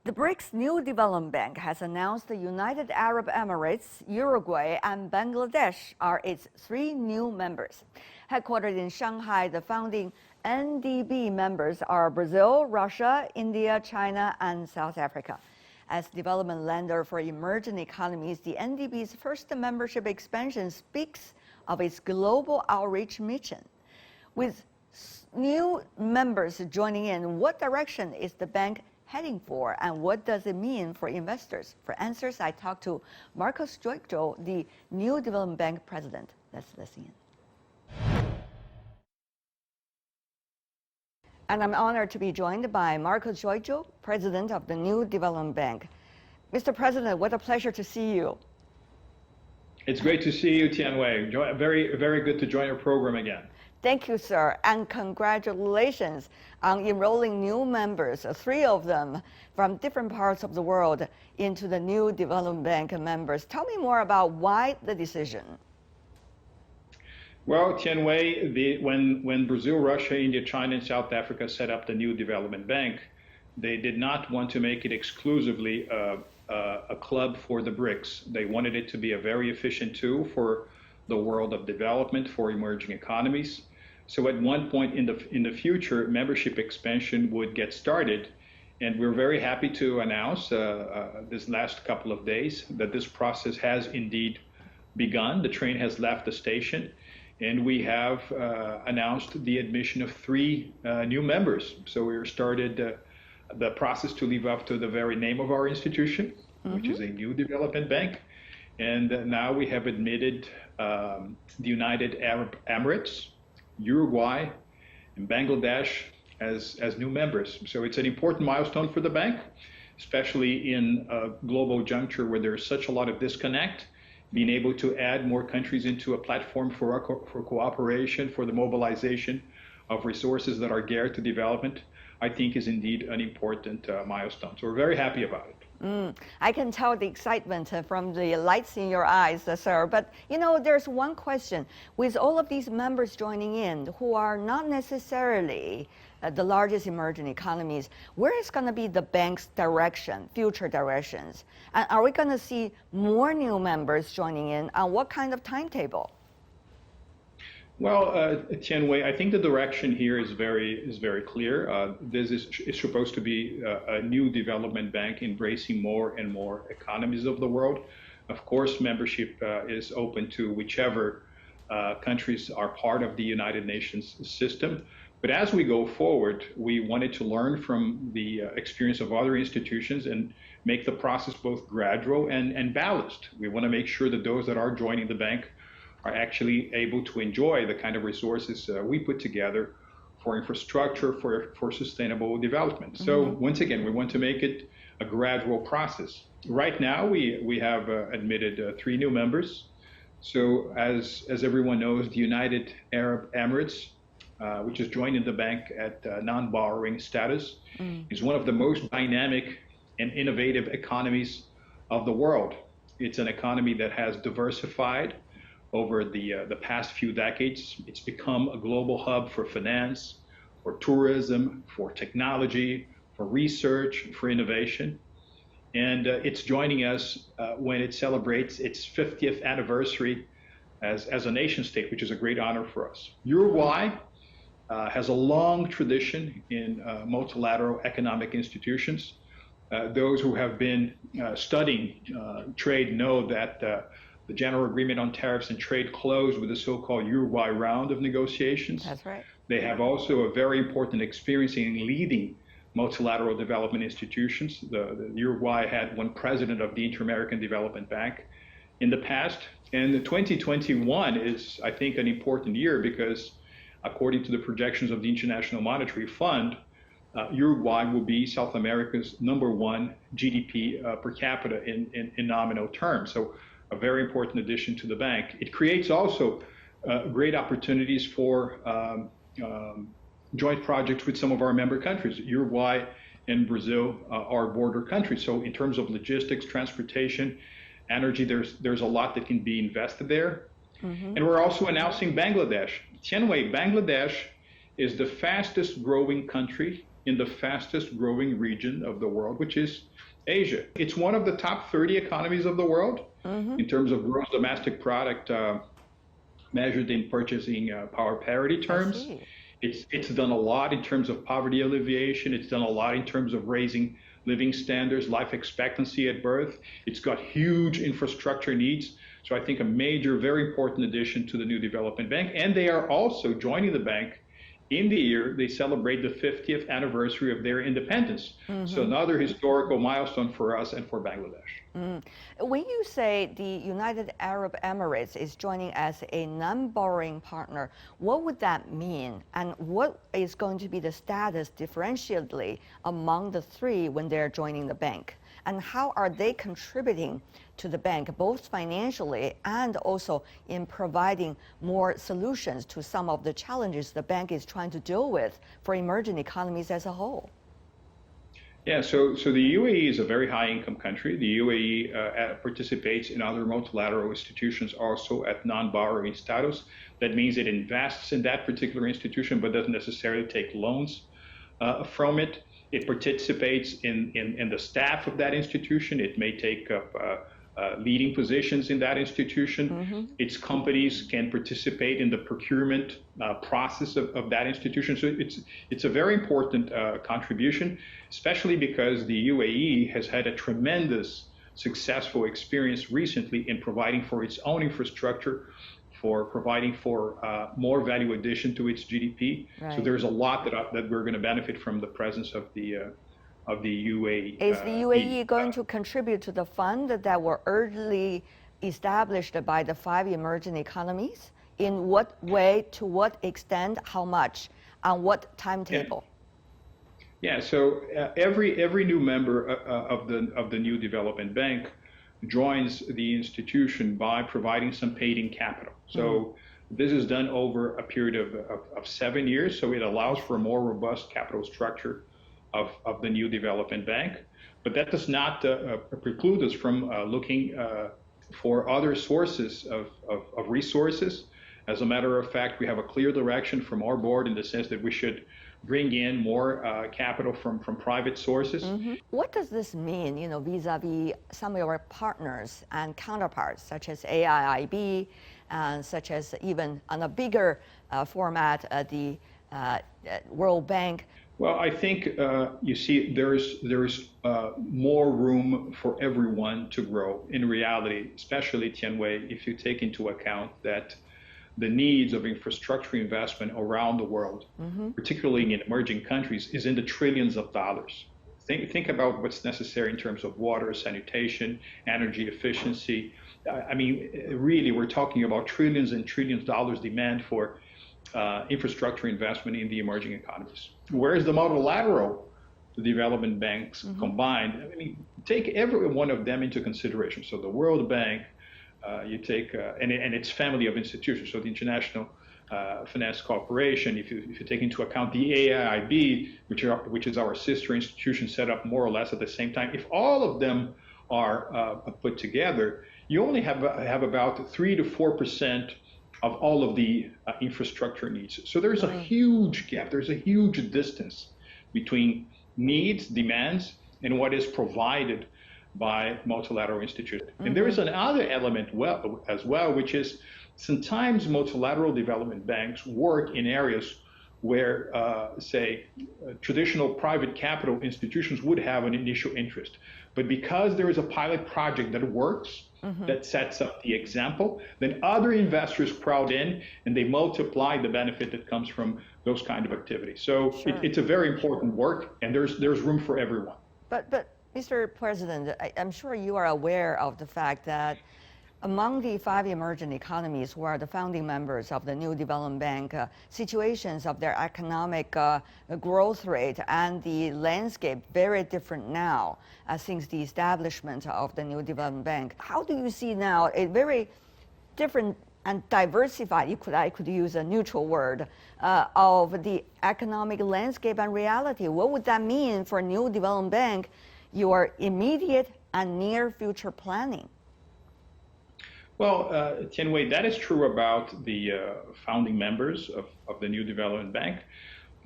The BRICS New Development Bank has announced the United Arab Emirates, Uruguay, and Bangladesh are its 3 new members. Headquartered in Shanghai, the founding NDB members are Brazil, Russia, India, China, and South Africa. As development lender for emerging economies, the NDB's first membership expansion speaks of its global outreach mission. With new members joining in, what direction is the bank heading for, and what does it mean for investors? For answers, I talked to Marcos Joijo, the New Development Bank president. Let's listen in. And I'm honored to be joined by Marcos Joijo, president of the New Development Bank. Mr. President, what a pleasure to see you. It's great to see you, Tianwei. Very, very good to join your program again. Thank you, sir, and congratulations on enrolling new members, 3 of them from different parts of the world, into the New Development Bank members. Tell me more about why the decision. Well, Tianwei, when Brazil, Russia, India, China, and South Africa set up the New Development Bank, they did not want to make it exclusively a club for the BRICS. They wanted it to be a very efficient tool for the world of development, for emerging economies. So at one point in the future, membership expansion would get started, and we're very happy to announce this last couple of days that this process has indeed begun. The train has left the station, and we have announced the admission of 3 new members. So we started the process to live up to the very name of our institution, which is a new development bank. And now we have admitted the United Arab Emirates, Uruguay, and Bangladesh as new members. So it's an important milestone for the bank, especially in a global juncture where there's such a lot of disconnect. Being able to add more countries into a platform for cooperation, for the mobilization of resources that are geared to development, I think is indeed an important milestone. So we're very happy about it. I can tell the excitement from the lights in your eyes, sir. But, you know, there's one question. With all of these members joining in who are not necessarily the largest emerging economies, where is going to be the bank's direction, future directions? And are we going to see more new members joining in? On what kind of timetable? Well, Tianwei, I think the direction here is very clear. This is supposed to be a new development bank embracing more and more economies of the world. Of course, membership is open to whichever countries are part of the United Nations system. But as we go forward, we wanted to learn from the experience of other institutions and make the process both gradual and balanced. We want to make sure that those that are joining the bank are actually able to enjoy the kind of resources we put together for infrastructure, for sustainable development. So once again, we want to make it a gradual process. Right now, we have admitted 3 new members. So as everyone knows, the United Arab Emirates, which is joining the bank at non-borrowing status, is one of the most dynamic and innovative economies of the world. It's an economy that has diversified over the past few decades. It's become a global hub for finance, for tourism, for technology, for research, for innovation. And it's joining us when it celebrates its 50th anniversary as a nation state, which is a great honor for us. Uruguay has a long tradition in multilateral economic institutions. Those who have been studying trade know that the General Agreement on Tariffs and Trade closed with the so-called Uruguay round of negotiations. That's right. They have also a very important experience in leading multilateral development institutions. The Uruguay had one president of the Inter-American Development Bank in the past. And the 2021 is, I think, an important year because according to the projections of the International Monetary Fund, Uruguay will be South America's #1 GDP per capita in nominal terms. So a very important addition to the bank. It creates also great opportunities for joint projects with some of our member countries. Uruguay and Brazil are border countries. So in terms of logistics, transportation, energy, there's a lot that can be invested there. And we're also announcing Bangladesh. Tianwei, Bangladesh is the fastest growing country in the fastest growing region of the world, which is Asia. It's one of the top 30 economies of the world in terms of gross domestic product measured in purchasing power parity terms. It's done a lot in terms of poverty alleviation. It's done a lot in terms of raising living standards, life expectancy at birth. It's got huge infrastructure needs. So I think a major, very important addition to the new development bank. And they are also joining the bank in the year they celebrate the 50th anniversary of their independence. So another historical milestone for us and for Bangladesh. When you say the United Arab Emirates is joining as a non-borrowing partner, what would that mean? And what is going to be the status differentially among the three when they're joining the bank? And how are they contributing to the bank, both financially and also in providing more solutions to some of the challenges the bank is trying to deal with for emerging economies as a whole? Yeah, so the UAE is a very high-income country. The UAE participates in other multilateral institutions also at non-borrowing status. That means it invests in that particular institution, but doesn't necessarily take loans from it. It participates in the staff of that institution. It may take up leading positions in that institution. Its companies can participate in the procurement process of that institution. So it's a very important contribution, especially because the UAE has had a tremendous successful experience recently in providing for its own infrastructure, for providing for more value addition to its GDP. So there's a lot that we're going to benefit from the presence of the UAE. Is the UAE going to contribute to the fund that were early established by the 5 emerging economies? In what way, to what extent, how much, on what timetable? Yeah, so every new member of the new development bank joins the institution by providing some paid-in capital. So this is done over a period of 7 years, so it allows for a more robust capital structure of the new development bank. But that does not preclude us from looking for other sources of resources. As a matter of fact, we have a clear direction from our board in the sense that we should bring in more capital from private sources. What does this mean, vis-a-vis some of our partners and counterparts, such as AIIB, and such as even on a bigger format, the World Bank? Well, I think you see there is more room for everyone to grow in reality, especially Tianwei, if you take into account that the needs of infrastructure investment around the world, particularly in emerging countries, is in the trillions of dollars. Think about what's necessary in terms of water, sanitation, energy efficiency. I mean, really, we're talking about trillions and trillions of dollars demand for infrastructure investment in the emerging economies. Whereas the multilateral development banks combined, I mean, take every one of them into consideration. So the World Bank, you take, and its family of institutions, so the International Finance Corporation, if you take into account the AIIB, which is our sister institution set up more or less at the same time, if all of them are put together, you only have about 3 to 4% of all of the infrastructure needs. So there's a huge gap, there's a huge distance between needs, demands, and what is provided by multilateral institutions. And there is another element as well, which is sometimes multilateral development banks work in areas where, say, traditional private capital institutions would have an initial interest. But because there is a pilot project that works, that sets up the example, then other investors crowd in and they multiply the benefit that comes from those kind of activities. So it's a very important work, and there's room for everyone. But Mr. President, I'm sure you are aware of the fact that among the 5 emerging economies who are the founding members of the new development bank, situations of their economic growth rate and the landscape very different now since the establishment of the new development bank. How do you see now a very different and diversified, I could use a neutral word, of the economic landscape and reality? What would that mean for a new development bank, your immediate and near future planning? Well, Tianwei, that is true about the founding members of the new development bank.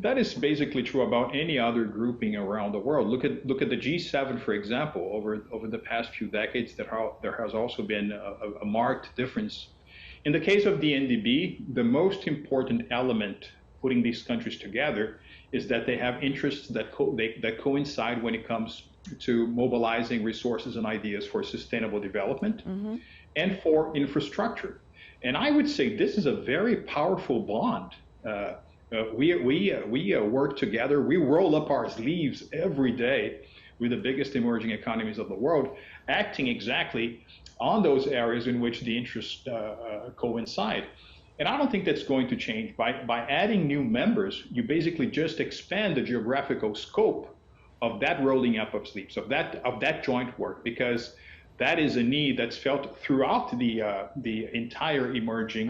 That is basically true about any other grouping around the world. Look at the G7, for example. Over the past few decades, there has also been a marked difference. In the case of the NDB, the most important element putting these countries together is that they have interests that coincide when it comes to mobilizing resources and ideas for sustainable development and for infrastructure. And I would say this is a very powerful bond. We work together. We roll up our sleeves every day with the biggest emerging economies of the world, acting exactly on those areas in which the interests coincide. And I don't think that's going to change. By adding new members, you basically just expand the geographical scope of that rolling up of sleeves, of that joint work, because that is a need that's felt throughout the entire emerging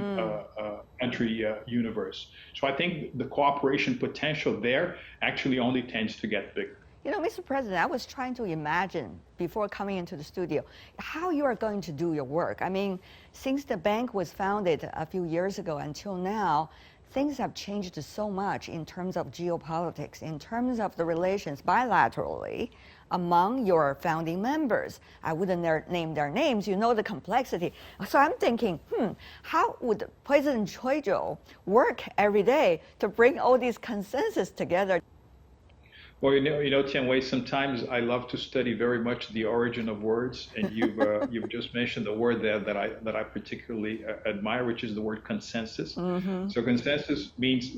country universe. So I think the cooperation potential there actually only tends to get bigger. You know, Mr. President, I was trying to imagine before coming into the studio how you are going to do your work. I mean, since the bank was founded a few years ago until now, things have changed so much in terms of geopolitics, in terms of the relations bilaterally among your founding members. I wouldn't name their names, you know the complexity. So I'm thinking, how would President Choi work every day to bring all these consensus together? Well, Tianwei, sometimes I love to study very much the origin of words, and you've just mentioned the word there that I particularly admire, which is the word consensus. So consensus means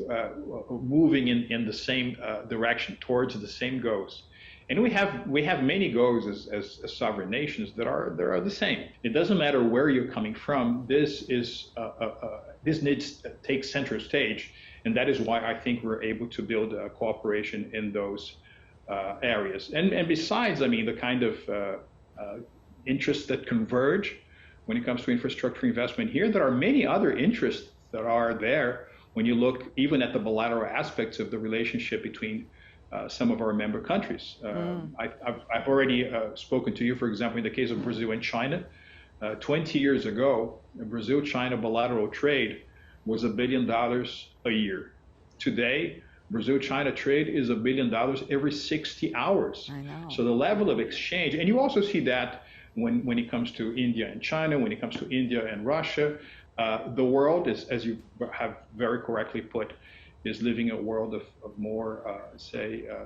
moving in the same direction, towards the same goals. And we have many goals as sovereign nations that are the same. It doesn't matter where you're coming from. This needs to take center stage. And that is why I think we're able to build cooperation in those areas. And besides, I mean, the kind of interests that converge when it comes to infrastructure investment here, there are many other interests that are there when you look even at the bilateral aspects of the relationship between some of our member countries. I've already spoken to you, for example, in the case of Brazil and China. 20 years ago, Brazil-China bilateral trade was $1 billion a year. Today, Brazil-China trade is $1 billion every 60 hours. I know. So the level of exchange, and you also see that when it comes to India and China, when it comes to India and Russia, the world is, as you have very correctly put, is living a world of more,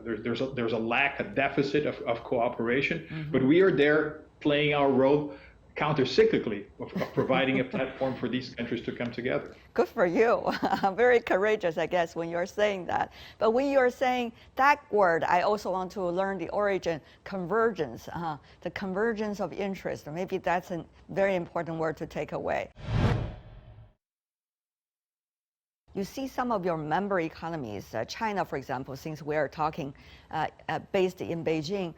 there's a deficit of cooperation, but we are there playing our role counter-cyclically of providing a platform for these countries to come together. Good for you. Very courageous, I guess, when you're saying that. But when you're saying that word, I also want to learn the origin, convergence, the convergence of interest. Maybe that's a very important word to take away. You see some of your member economies, China, for example, since we're talking based in Beijing,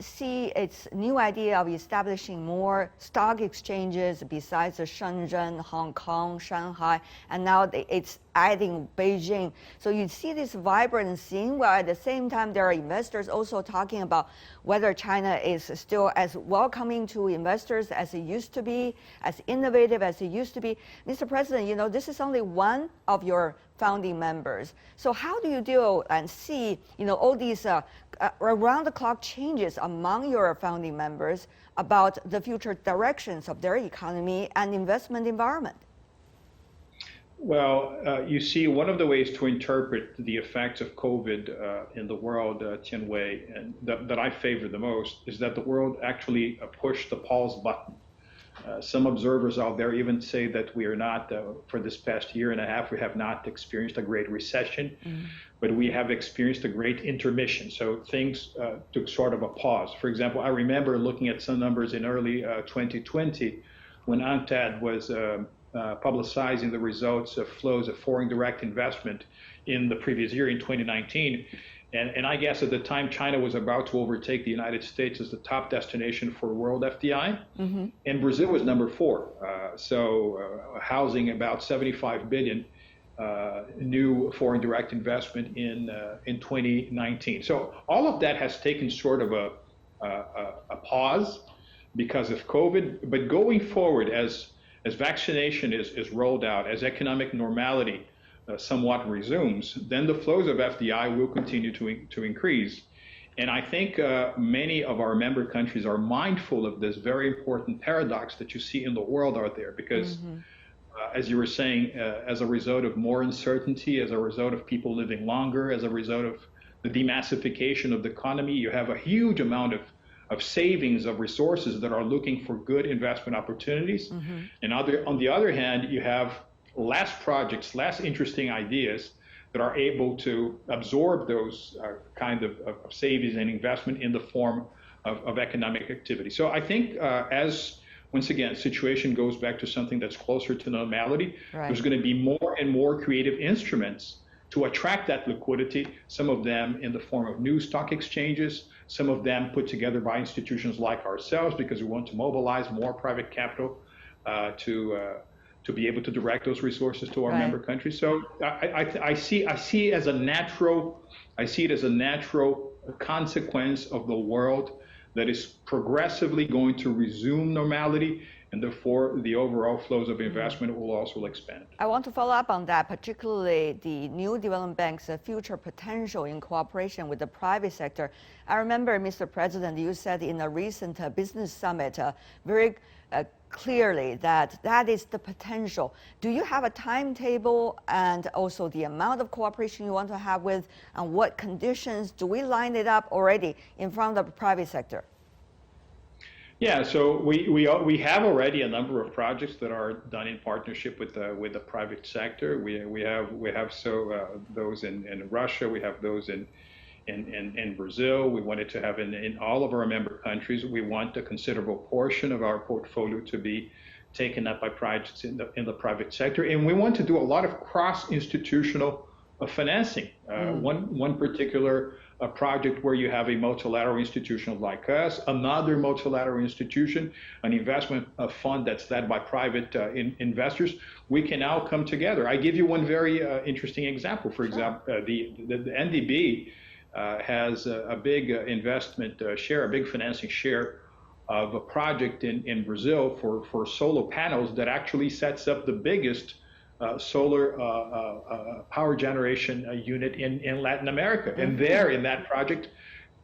see its new idea of establishing more stock exchanges besides the Shenzhen, Hong Kong, Shanghai, and now it's adding Beijing. So you see this vibrant scene, while at the same time there are investors also talking about whether China is still as welcoming to investors as it used to be, as innovative as it used to be. Mr. President, you know, this is only one of your founding members. So how do you deal and see, you know, all these around-the-clock changes among your founding members about the future directions of their economy and investment environment? Well, you see, one of the ways to interpret the effects of COVID in the world, Tianwei, and that I favor the most, is that the world actually pushed the pause button. Some observers out there even say that we are not, for this past year and a half, we have not experienced a great recession, but we have experienced a great intermission. So things took sort of a pause. For example, I remember looking at some numbers in early 2020 when UNCTAD was publicizing the results of flows of foreign direct investment in the previous year, in 2019. And I guess at the time, China was about to overtake the United States as the top destination for world FDI. And Brazil was number 4. Housing about 75 billion new foreign direct investment in 2019. So all of that has taken sort of a pause because of COVID. But going forward, as vaccination is rolled out, as economic normality somewhat resumes, then the flows of FDI will continue to increase. And I think many of our member countries are mindful of this very important paradox that you see in the world out there, because as you were saying, as a result of more uncertainty, as a result of people living longer, as a result of the demassification of the economy, you have a huge amount of savings of resources that are looking for good investment opportunities. And on the other hand, you have less projects, less interesting ideas that are able to absorb those kind of savings and investment in the form of economic activity. So I think as, once again, situation goes back to something that's closer to normality, there's going to be more and more creative instruments to attract that liquidity, some of them in the form of new stock exchanges, some of them put together by institutions like ourselves, because we want to mobilize more private capital to be able to direct those resources to our member countries. So I see it as a natural consequence of the world that is progressively going to resume normality, and therefore the overall flows of investment will also expand. I want to follow up on that, particularly the new development bank's future potential in cooperation with the private sector. I remember, Mr. President, you said in a recent business summit very clearly that that is the potential. Do you have a timetable and also the amount of cooperation you want to have with, and what conditions? Do we line it up already in front of the private sector? Yeah, so we have already a number of projects that are done in partnership with the private sector. We have those in Russia. We have those in Brazil. We wanted to have in all of our member countries. We want a considerable portion of our portfolio to be taken up by projects in the private sector, and we want to do a lot of cross-institutional financing. One particular project where you have a multilateral institution like us, another multilateral institution, an investment fund that's led by private investors, we can now come together. I give you one very interesting example. For example, the NDB has a big investment share, a big financing share of a project in Brazil for solar panels that actually sets up the biggest solar power generation unit in Latin America. And there, in that project,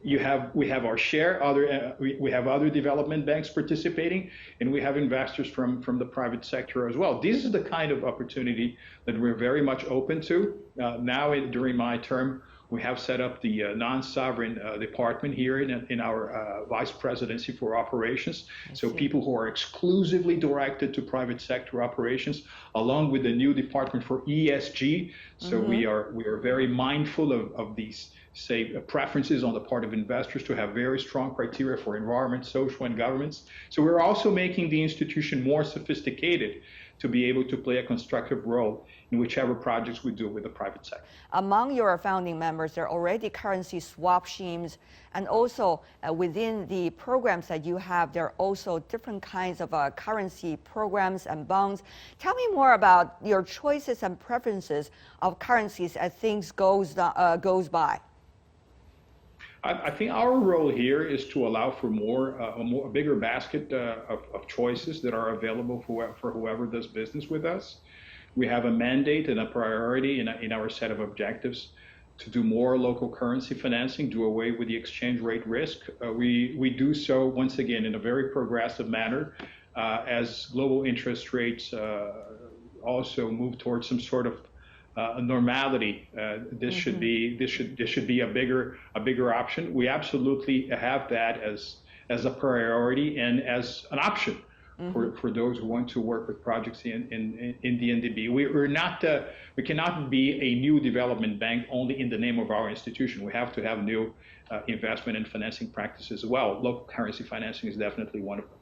we have our share. We have other development banks participating, and we have investors from the private sector as well. This is the kind of opportunity that we're very much open to. Now, during my term, we have set up the non-sovereign department here in our vice presidency for operations. So people who are exclusively directed to private sector operations, along with the new department for ESG. So we are very mindful of these, say, preferences on the part of investors to have very strong criteria for environment, social, and governance. So we're also making the institution more sophisticated to be able to play a constructive role in whichever projects we do with the private sector. Among your founding members, there are already currency swap schemes, and also within the programs that you have, there are also different kinds of currency programs and bonds. Tell me more about your choices and preferences of currencies as things goes by. I think our role here is to allow for a bigger basket of choices that are available for whoever does business with us. We have a mandate and a priority in our set of objectives to do more local currency financing, do away with the exchange rate risk. We do so, once again, in a very progressive manner as global interest rates also move towards some sort of normality. This should be a bigger option. We absolutely have that as a priority and as an option for those who want to work with projects in the NDB. We cannot be a new development bank only in the name of our institution. We have to have new investment and financing practices as well. Local currency financing is definitely one of them.